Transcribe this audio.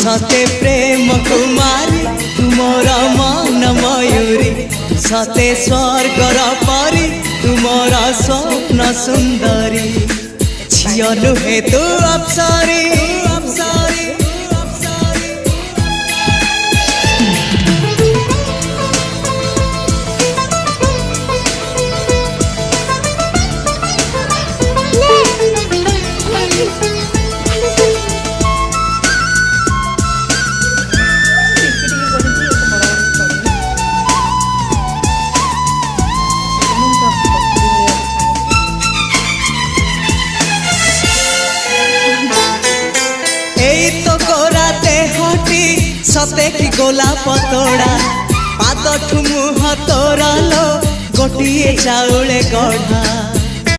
सते प्रेम कुमारी तुमर मन मयूरी सते स्वर्गर परी तुमर स्वप्न सुंदरी झियो नुहे तू अप्सरी सते कि गोलाप तोड़ा पाद ठुमु हतोरा लो गोटिए चाउले गढ़ा।